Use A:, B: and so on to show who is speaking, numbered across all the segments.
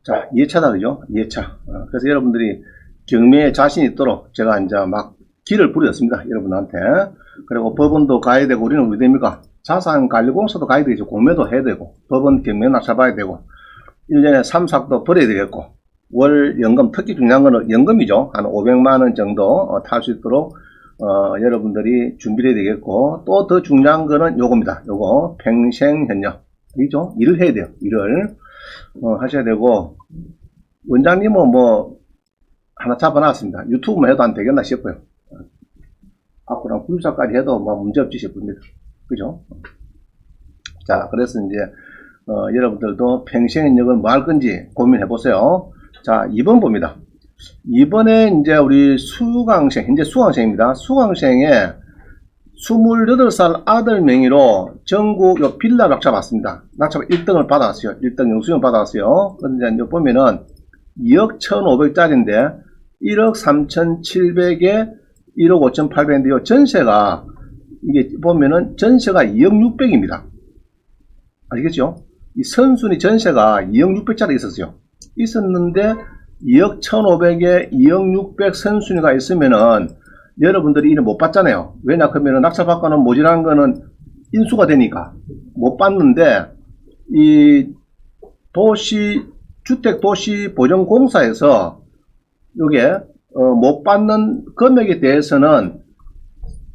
A: 자, 2회차다, 그죠? 2회차. 그래서 여러분들이 경매에 자신 있도록 제가 이제 막 길을 부렸습니다. 여러분한테. 그리고 법원도 가야 되고, 우리는 왜 됩니까? 자산관리공사도 가야 되죠. 공매도 해야 되고, 법원 경매 낙찰봐야 되고, 1년에 3, 4도 벌어야 되겠고, 월 연금, 특히 중요한 거는 연금이죠. 한 500만원 정도 탈 수 있도록, 여러분들이 준비를 해야 되겠고, 또 더 중요한 거는 요겁니다. 요거, 평생현역. 이죠? 일을 해야 돼요. 일을. 하셔야 되고, 원장님은 뭐, 하나 잡아놨습니다. 유튜브만 해도 안 되겠나 싶어요. 앞으로 구입사까지 해도 뭐 문제없지 싶습니다. 그죠? 자, 그래서 이제, 여러분들도 평생연역을 뭐 할 건지 고민해 보세요. 자, 2번 봅니다. 이번에 이제 우리 수강생, 현재 수강생입니다. 수강생에 28살 아들 명의로 전국 요 빌라 낙찰 받습니다. 낙찰 1등을 받았어요. 1등 영수증을 받았어요. 그런데 이제 보면은 2억 1,500짜리인데 1억 3,700에 1억 5,800인데요. 전세가 이게 보면은 전세가 2억 600입니다. 아시겠죠? 이 선순위 전세가 2억 600짜리 있었어요. 있었는데 2억 1,500에 2억 600 선순위가 있으면은 여러분들이 이를 못 받잖아요. 왜냐 그러면 낙찰받고는 모자란 거는 인수가 되니까 못 받는데, 이 주택도시보전공사에서 요게 못 받는 금액에 대해서는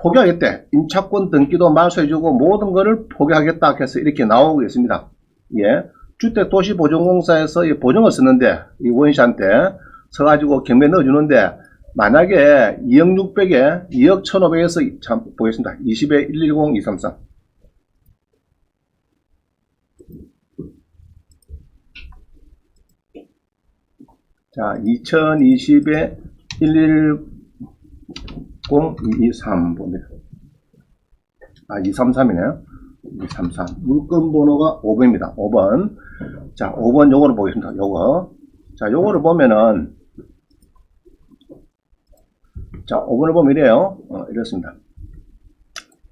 A: 포기하겠대. 임차권 등기도 말소해주고 모든 거를 포기하겠다 해서 이렇게 나오고 있습니다. 예. 주택도시보전공사에서 이 보증을 쓰는데, 이 원씨한테 서가지고 경매 넣어주는데, 만약에 2억 600에 2억 1,500에서 참 보겠습니다. 20에 110 233. 자, 2020에 110 223 봅니다. 아, 233이네요. 233. 물건 번호가 5번입니다. 5번. 자, 5번 요거를 보겠습니다. 요거. 자, 요거를 보면은, 자, 5번을 보면 이래요. 이렇습니다.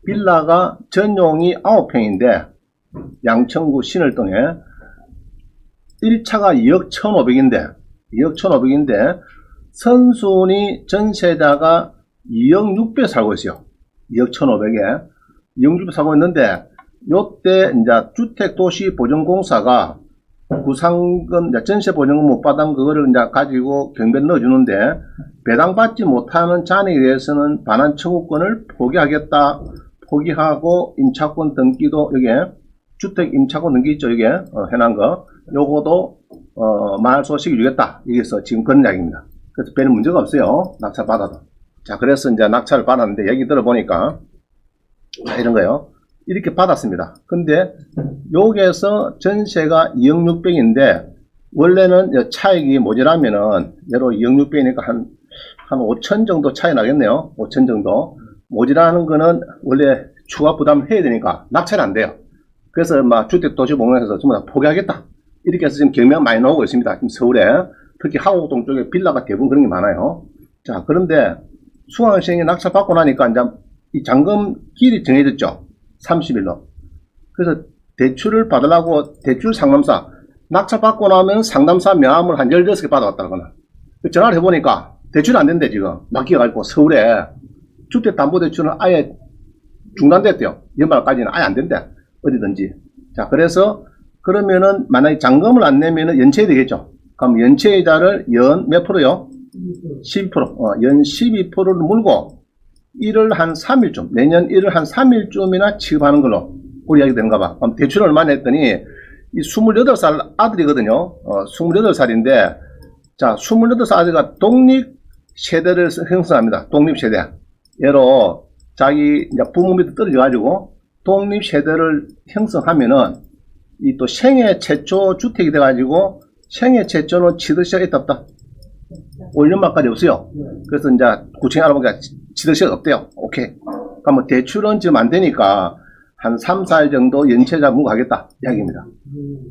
A: 빌라가 전용이 9평인데, 양천구 신월동에 1차가 2억 1,500인데, 선순위 전세자가 2억 600 살고 있어요. 2억 1,500에. 2억 600 살고 있는데, 요때, 이제, 주택도시보전공사가 구상금, 전세 보증금 못 받은 그거를 이제 가지고 경매 넣어주는데, 배당받지 못하는 잔액에 대해서는 반환 청구권을 포기하겠다. 포기하고, 임차권 등기도, 여기에, 주택 임차권 등기 있죠, 여기에, 해놓은 거. 요거도, 말소시켜 주겠다. 여기서 지금 그런 이야기입니다. 그래서 별 문제가 없어요. 낙찰 받아도. 자, 그래서 이제 낙찰을 받았는데, 얘기 들어보니까, 이런 거요. 이렇게 받았습니다. 근데 여기에서 전세가 2억 600인데 원래는 차익이 모자라면은 예로 2억 600이니까 한 5천 정도 차이 나겠네요. 5천 정도. 모자라는 거는 원래 추가 부담을 해야 되니까 낙찰이 안 돼요. 그래서 막 주택도시보증공사에서 전부 다 포기하겠다. 이렇게 해서 지금 경매가 많이 나오고 있습니다. 지금 서울에. 특히 하곡동 쪽에 빌라가 대부분 그런 게 많아요. 자, 그런데 수강생이 낙찰 받고 나니까 이제 이 잔금 길이 정해졌죠. 30일로. 그래서 대출을 받으려고 대출 상담사, 낙찰 받고 나면 상담사 명함을 한 16개 받아왔다거나. 전화를 해보니까 대출이 안 된대, 지금. 맡겨가지고 서울에 주택담보대출은 아예 중단됐대요. 연말까지는 아예 안 된대. 어디든지. 자, 그래서 그러면은 만약에 잔금을 안 내면은 연체해야 되겠죠. 그럼 연체이자를 연 몇 프로요? 12%. 연 12%를 물고 1월 한 3일쯤, 내년 1월 한 3일쯤이나 취급하는 걸로 우리 이야기 되는가 봐. 대출을 얼마나 했더니, 이 28살 아들이거든요. 28살인데, 자, 28살 아들가 독립세대를 형성합니다. 독립세대. 예로, 자기, 이제 부모 밑에 떨어져가지고, 독립세대를 형성하면은, 이 또 생애 최초 주택이 돼가지고, 생애 최초는 취득세가 있다 없다? 올 연말까지 없어요. 그래서 이제 구청에 알아보니까 취득세가 없대요. 오케이. 그러면 대출은 지금 안 되니까 한 3, 4일 정도 연체자 무과하겠다 이야기입니다.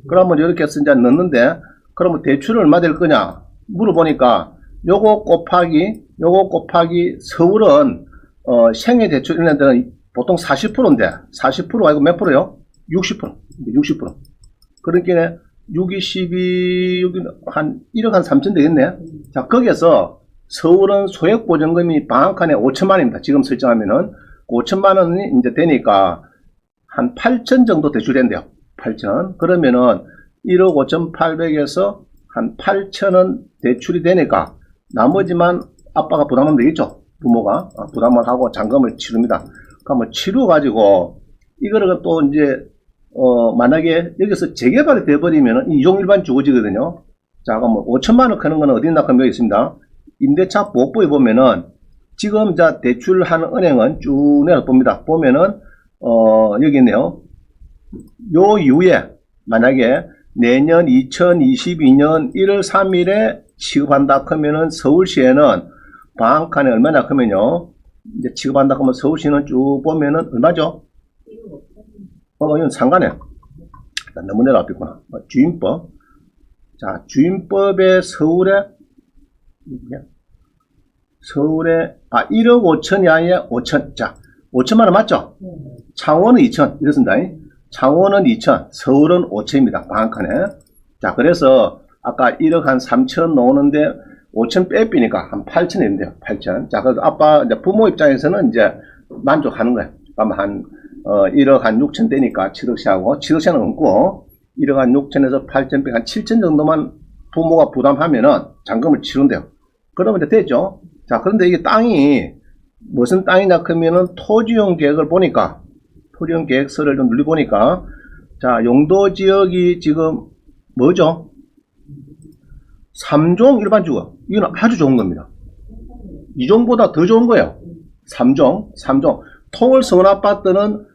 A: 그러면 이렇게 해서 이제 넣는데, 그러면 대출은 얼마 될 거냐 물어보니까 요거 곱하기 서울은 생애 대출 이런 데는 보통 40%인데 40% 아니고 몇 프로요? 60%. 60%. 그러니까 6이 12, 여기 한 1억 한 3천 되겠네. 자, 거기에서 서울은 소액보증금이 방 한 칸에 5천만 원입니다. 지금 설정하면은 5천만 원이 이제 되니까 한 8천 정도 대출된대요. 8천. 그러면은 1억 5,800에서 한 8천 원 대출이 되니까 나머지만 아빠가 부담하면 되겠죠. 부모가 부담을 하고 잔금을 치릅니다. 그러면 치루 가지고 이거를 또 이제 만약에 여기서 재개발이 돼버리면 이종일반 주거지거든요. 자, 그럼 5천만 원 크는 거는 어디 있나 하면 여기 있습니다. 임대차 보호법에 보면은 지금 자 대출하는 은행은 쭉 내려 봅니다. 보면은 여기 있네요. 요 이후에 만약에 내년 2022년 1월 3일에 취급한다 하면은 서울시에는 방 한 칸에 얼마나 하면요. 이제 취급한다 하면 서울시는 쭉 보면은 얼마죠? 이건 상관해. 너무 내려왔겠구나. 주임법. 자, 주임법에 서울에 1억 5천이 아니라 5천. 자, 5천만 원 맞죠? 창원은 2천. 이렇습니다. 창원은 2천, 서울은 5천입니다. 방 한 칸에. 자, 그래서 아까 1억 한 3천 나오는데 5천 빼빼니까 한 8천 있는데요. 8천. 자, 그래서 아빠, 이제 부모 입장에서는 이제 만족하는 거예요. 그러면 한 1억 한 6천 되니까 7억시하고 7억시는 없고 1억 한 6천에서 8천 빼 한 7천 정도만 부모가 부담하면은 잔금을 치른대요. 그러면 이제 되죠. 자, 그런데 이게 땅이 무슨 땅이냐 그러면은 토지용 계획을 보니까 토지용 계획서를 좀 눌러보니까 자, 용도 지역이 지금 뭐죠? 3종 일반주거. 이건 아주 좋은 겁니다. 2종보다 더 좋은 거예요. 3종. 통을 서울 아파트는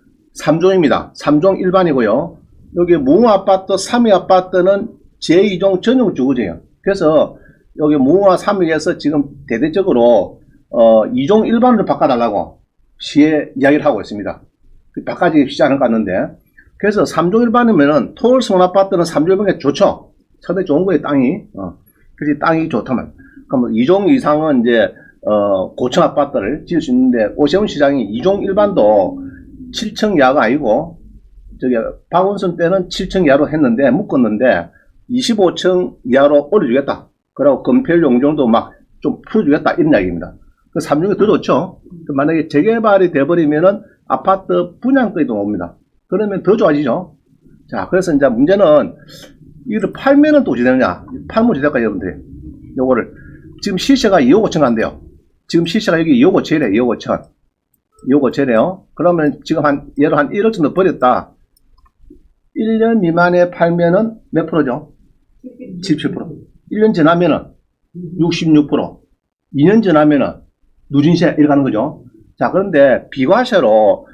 A: 3종입니다. 3종 일반이고요. 여기 무아파트, 3위 아파트는 제2종 전용 주거지예요. 그래서 여기 무아 3위에서 지금 대대적으로 2종 일반으로 바꿔달라고 시에 이야기를 하고 있습니다. 바꿔지기 시작을 갔는데 그래서 3종 일반이면은 토을 서울 아파트는 3종 일반이 좋죠. 상당히 좋은 거예요, 땅이. 그래서 땅이 좋다면. 그럼 2종 이상은 이제 고층 아파트를 지을 수 있는데 오세훈 시장이 2종 일반도 7층 이하가 아니고 저기 박원순 때는 7층 이하로 했는데 묶었는데 25층 이하로 올려주겠다. 그리고 건폐율 용적도 막 좀 풀어주겠다 이런 이야기입니다. 그 3종이 더 좋죠. 만약에 재개발이 돼버리면은 아파트 분양권도 옵니다. 그러면 더 좋아지죠. 자, 그래서 이제 문제는 이걸 팔면은 또 어찌 되느냐. 팔면 어찌 될까 여러분들. 요거를 지금 시세가 2억 5천 간대요. 지금 시세가 여기 2억 5천이래. 2억 5천. 2억 5천이래요. 그러면 지금 예로 한 1억 정도 버렸다. 1년 미만에 팔면은 몇 프로죠? 77%. 1년 지나면은 66%. 2년 지나면은 누진세 이렇게 가는 거죠. 자, 그런데 비과세로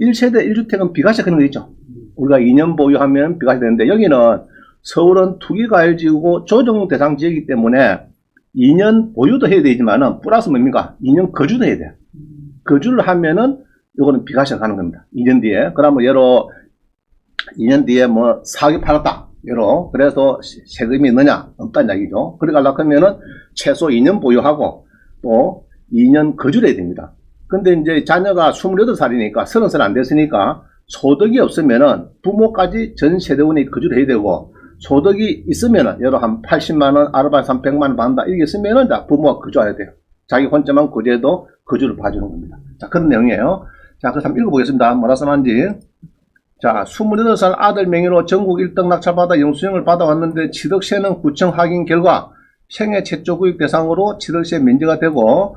A: 1세대 1주택은 비과세 그런 거 있죠. 우리가 2년 보유하면 비과세 되는데 여기는 서울은 투기과열지구고 조정 대상 지역이기 때문에 2년 보유도 해야 되지만은 플러스 뭡니까? 2년 거주도 해야 돼요. 거주를 하면은 요거는 비과세가 가는 겁니다. 2년 뒤에. 그러면 예로 2년 뒤에 뭐 4억에 팔았다. 예로. 그래서 세금이 있느냐? 없다는 이야기죠. 그래 가려고 하면은 최소 2년 보유하고 또 2년 거주를 해야 됩니다. 근데 이제 자녀가 28살이니까 30살 안 됐으니까 소득이 없으면은 부모까지 전 세대원이 거주를 해야 되고 소득이 있으면은 예로 한 80만원, 아르바이트 한 100만원 받는다. 이게 있으면은 부모가 거주해야 돼요. 자기 혼자만 거주해도 거주를 봐주는 겁니다. 자, 그런 내용이에요. 자, 그래서 한번 읽어보겠습니다. 뭐라 써놨는지. 자, 28살 아들 명의로 전국 1등 낙찰받아 영수증을 받아왔는데 취득세는 구청 확인 결과 생애 최초 구입 대상으로 취득세 면제가 되고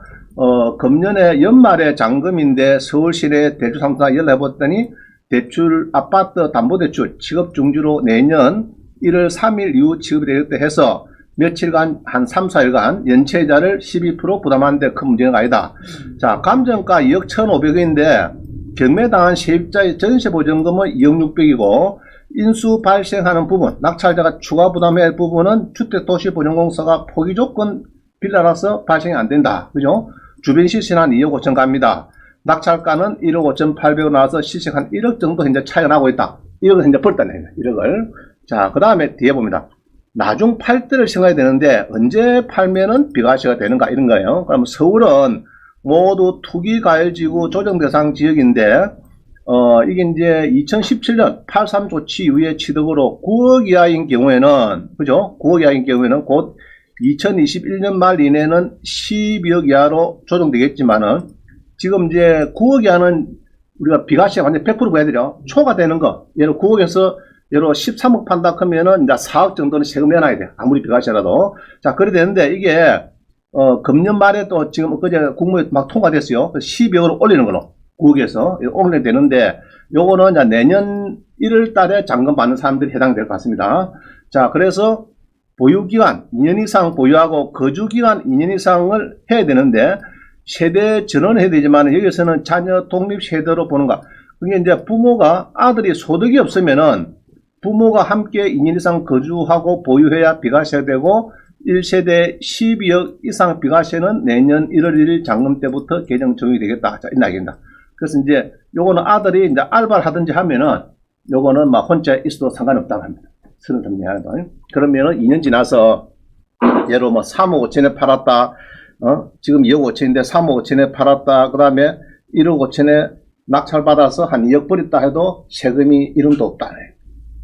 A: 금년에 연말에 잔금인데 서울시내 대출상사 연락해봤더니 대출 아파트 담보대출 취급 중지로 내년 1월 3일 이후 취급이 되겠다 해서 며칠간 한 3, 4일간 연체자를 12% 부담하는데 큰 문제가 아니다. 자, 감정가 2억 1,500원인데 경매당한 세입자의 전세보증금은 2억 600이고 인수 발생하는 부분, 낙찰자가 추가 부담해야 할 부분은 주택도시보증공사가 포기조건 빌라라서 발생이 안 된다. 그죠? 주변 시세는 한 2억 5천 갑니다. 낙찰가는 1억 5,800원 나와서 시세가 한 1억 정도 현재 차이가 나고 있다. 1억을 현재 벌었다네. 1억을. 자, 그 다음에 뒤에 봅니다. 나중 팔 때를 생각해야 되는데 언제 팔면은 비과세가 되는가 이런 거예요. 그러면 서울은 모두 투기과열지구 조정대상 지역인데 이게 이제 2017년 8.3 조치 이후에 취득으로 9억 이하인 경우에는, 그죠? 9억 이하인 경우에는 곧 2021년 말 이내는 12억 이하로 조정되겠지만은, 지금 이제 9억 이하는 우리가 비과세 완전 100% 보여드려. 초과되는 거. 예를 9억에서 예로 13억 판다 하면은 이제 4억 정도는 세금 내놔야 돼. 아무리 비과세라도. 자, 그래 되는데 이게, 금년 말에 또 지금 엊그제 국무에 막 통과됐어요. 12억으로 올리는 걸로. 9억에서 올려야 되는데, 요거는 이제 내년 1월 달에 잔금 받는 사람들이 해당될 것 같습니다. 자, 그래서 보유기간 2년 이상 보유하고 거주기간 2년 이상을 해야 되는데, 세대 전원을 해야 되지만 여기서는 자녀 독립 세대로 보는 거. 그게 이제 부모가 아들이 소득이 없으면은 부모가 함께 2년 이상 거주하고 보유해야 비과세 되고 1세대 12억 이상 비과세는 내년 1월 1일 잔금 때부터 개정 적용이 되겠다. 자, 이 이야기입니다. 그래서 이제 요거는 아들이 이제 알바를 하든지 하면은 요거는 막 혼자 있어도 상관없다고 합니다. 33년. 그러면은 2년 지나서 예로 뭐 3억 5천에 팔았다. 지금 2억 5천인데 3억 5천에 팔았다. 그 다음에 1억 5천에 낙찰받아서 한 2억 버렸다 해도 세금이 이름도 없다.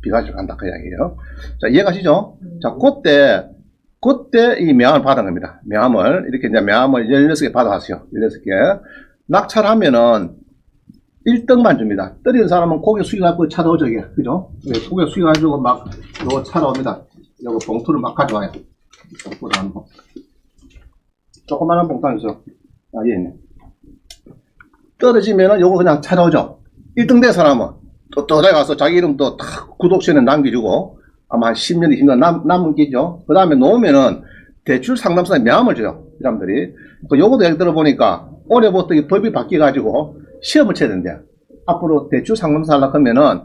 A: 비과세로 간다. 그 이야기예요. 자, 이해가시죠? 자, 그때 이 명함을 받은 겁니다. 명함을, 이렇게 이제 명함을 16개 받아왔어요. 16개. 낙찰하면은 1등만 줍니다. 떨어진 사람은 고개 숙여가지고 찾아오죠, 이게. 그죠? 고개 숙여가지고 막, 요거 찾아옵니다. 요거 봉투를 막 가져와요. 조그마한 봉투 안에 있어. 아, 예, 있네. 떨어지면은 요거 그냥 찾아오죠. 1등 된 사람은 또 가서 자기 이름도 딱 구독션에 남겨주고, 아마 한 10년, 20년 남은 게죠. 그 다음에 놓으면은 대출 상담사에 명함을 줘요. 이 사람들이. 또 요거도 예를 들어 보니까 올해부터 이 법이 바뀌어가지고 시험을 쳐야 된대요. 앞으로 대출 상담사 하려고 하면은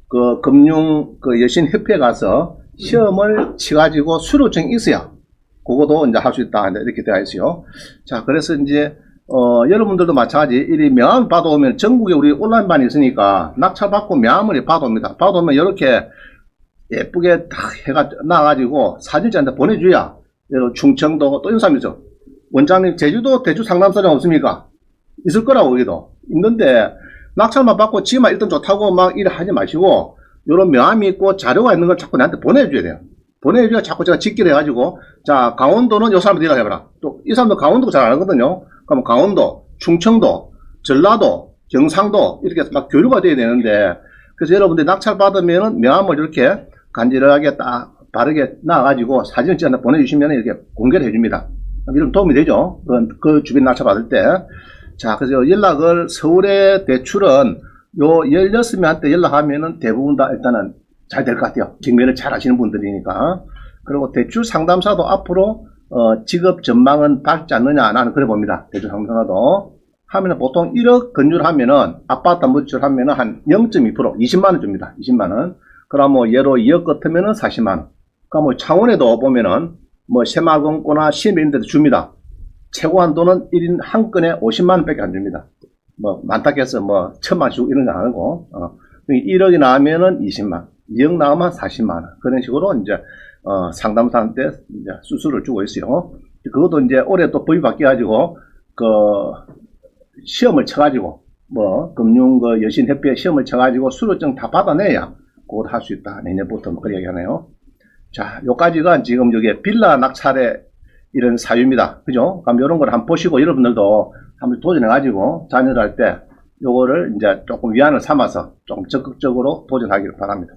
A: 그 금융 그 여신협회에 가서 시험을 쳐가지고 수료증이 있어야 그거도 이제 할 수 있다. 이렇게 되어 있어요. 자, 그래서 이제 여러분들도 마찬가지, 이 명함 받아오면 전국에 우리 온라인반이 있으니까 낙찰받고 명함을 받아옵니다. 받아오면 이렇게 예쁘게 다 해가 나와가지고 사진자한테 보내줘야, 충청도 또 이런 사람이 있죠. 원장님, 제주도 대출 상담사장 없습니까? 있을 거라고, 여기도. 있는데, 낙찰만 받고 지만 일단 좋다고 막 일을 하지 마시고, 요런 명함이 있고 자료가 있는 걸 자꾸 나한테 보내줘야 돼요. 보내줘야 자꾸 제가 직기를 해가지고, 자, 강원도는 요 사람들 데려가 해봐라. 또, 이 사람도 강원도 잘 알거든요. 그럼 강원도, 충청도, 전라도, 경상도, 이렇게 막 교류가 돼야 되는데, 그래서 여러분들이 낙찰 받으면은 명함을 이렇게 간지러하게 딱 바르게 나와가지고 사진을 찍어서 보내주시면 이렇게 공개를 해줍니다. 이런 도움이 되죠. 그 주변 낙찰 받을 때. 자, 그래서 연락을, 서울의 대출은 요 16명한테 연락하면은 대부분 다 일단은 잘 될 것 같아요. 직면을 잘 하시는 분들이니까. 그리고 대출 상담사도 앞으로, 직업 전망은 밝지 않느냐, 나는 그래 봅니다. 대출 상담사도. 하면은 보통 1억 건조를 하면은, 아파트 물질 하면은 한 0.2%, 20만원 줍니다. 20만원. 그럼 뭐, 예로 2억 같으면은 40만원. 그러니까 뭐, 창원에도 보면은, 뭐, 새마을금고나 시엠 이런 데도 줍니다. 최고 한도는 1인 한 건에 50만원 밖에 안 줍니다. 뭐, 많다고 해서 뭐, 1000만원 주고 이런 거 안 하고, 1억이 나오면은 20만원, 2억 나오면 40만원. 그런 식으로 이제, 상담사한테 이제 수수료를 주고 있어요. 그것도 이제 올해 또 법이 바뀌어가지고, 시험을 쳐가지고, 뭐, 금융, 여신협회 시험을 쳐가지고 수료증 다 받아내야 그걸 할 수 있다. 내년부터 뭐, 그렇게 얘기하네요. 자, 요까지가 지금 여기 빌라 낙찰의 이런 사유입니다. 그죠? 그럼 이런 걸 한번 보시고 여러분들도 한번 도전해가지고 자녀를 할 때 요거를 이제 조금 위안을 삼아서 좀 적극적으로 도전하기를 바랍니다.